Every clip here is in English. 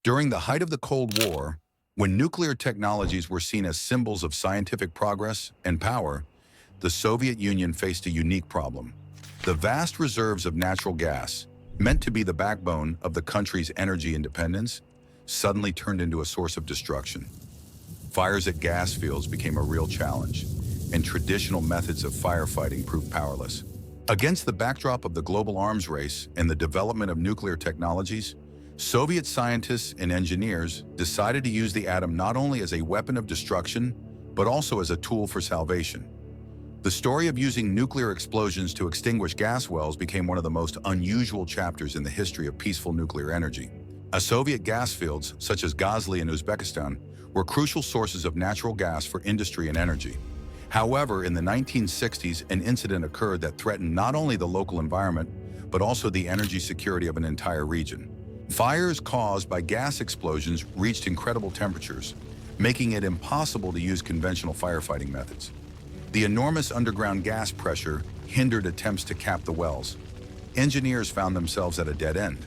During the height of the Cold War, when nuclear technologies were seen as symbols of scientific progress and power, the Soviet Union faced a unique problem. The vast reserves of natural gas, meant to be the backbone of the country's energy independence, suddenly turned into a source of destruction. Fires at gas fields became a real challenge, and traditional methods of firefighting proved powerless. Against the backdrop of the global arms race and the development of nuclear technologies, Soviet scientists and engineers decided to use the atom not only as a weapon of destruction, but also as a tool for salvation. The story of using nuclear explosions to extinguish gas wells became one of the most unusual chapters in the history of peaceful nuclear energy. Soviet gas fields, such as Gazli in Uzbekistan, were crucial sources of natural gas for industry and energy. However, in the 1960s, an incident occurred that threatened not only the local environment, but also the energy security of an entire region. Fires caused by gas explosions reached incredible temperatures, making it impossible to use conventional firefighting methods. The enormous underground gas pressure hindered attempts to cap the wells. Engineers found themselves at a dead end.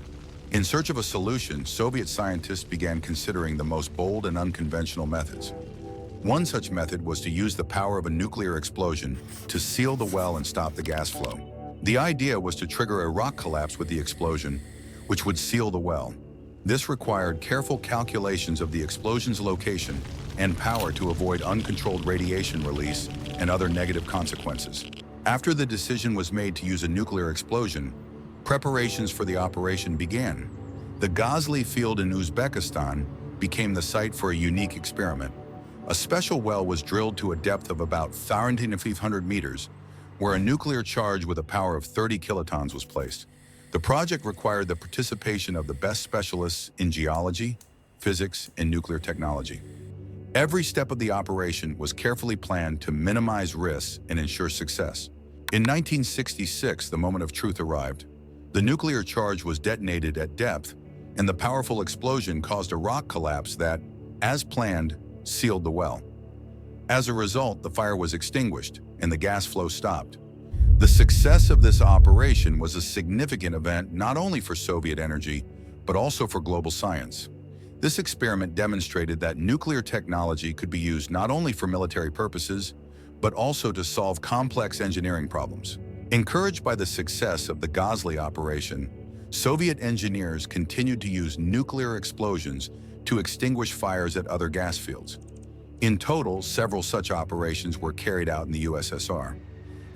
In search of a solution, Soviet scientists began considering the most bold and unconventional methods. One such method was to use the power of a nuclear explosion to seal the well and stop the gas flow. The idea was to trigger a rock collapse with the explosion, which would seal the well. This required careful calculations of the explosion's location and power to avoid uncontrolled radiation release and other negative consequences. After the decision was made to use a nuclear explosion, preparations for the operation began. The Gazli field in Uzbekistan became the site for a unique experiment. A special well was drilled to a depth of about 1,500 meters, where a nuclear charge with a power of 30 kilotons was placed. The project required the participation of the best specialists in geology, physics, and nuclear technology. Every step of the operation was carefully planned to minimize risks and ensure success. In 1966, the moment of truth arrived. The nuclear charge was detonated at depth, and the powerful explosion caused a rock collapse that, as planned, sealed the well. As a result, the fire was extinguished and the gas flow stopped. The success of this operation was a significant event not only for Soviet energy, but also for global science. This experiment demonstrated that nuclear technology could be used not only for military purposes, but also to solve complex engineering problems. Encouraged by the success of the Gazli operation, Soviet engineers continued to use nuclear explosions to extinguish fires at other gas fields. In total, several such operations were carried out in the USSR.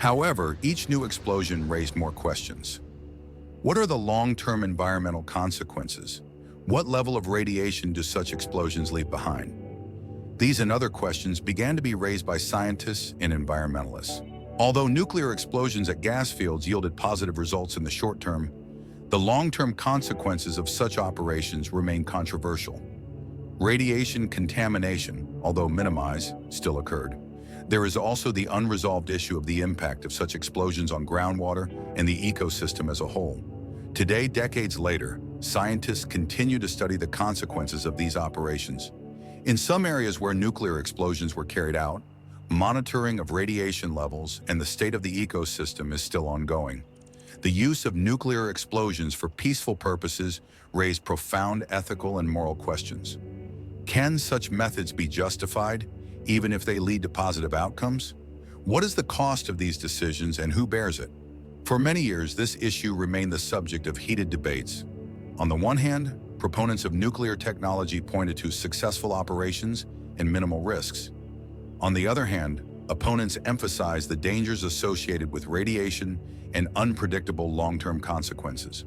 However, each new explosion raised more questions. What are the long-term environmental consequences? What level of radiation do such explosions leave behind? These and other questions began to be raised by scientists and environmentalists. Although nuclear explosions at gas fields yielded positive results in the short term, the long-term consequences of such operations remain controversial. Radiation contamination, although minimized, still occurred. There is also the unresolved issue of the impact of such explosions on groundwater and the ecosystem as a whole. Today, decades later, scientists continue to study the consequences of these operations. In some areas where nuclear explosions were carried out, monitoring of radiation levels and the state of the ecosystem is still ongoing. The use of nuclear explosions for peaceful purposes raise profound ethical and moral questions. Can such methods be justified, even if they lead to positive outcomes? What is the cost of these decisions and who bears it? For many years, this issue remained the subject of heated debates. On the one hand, proponents of nuclear technology pointed to successful operations and minimal risks. On the other hand, opponents emphasized the dangers associated with radiation and unpredictable long-term consequences.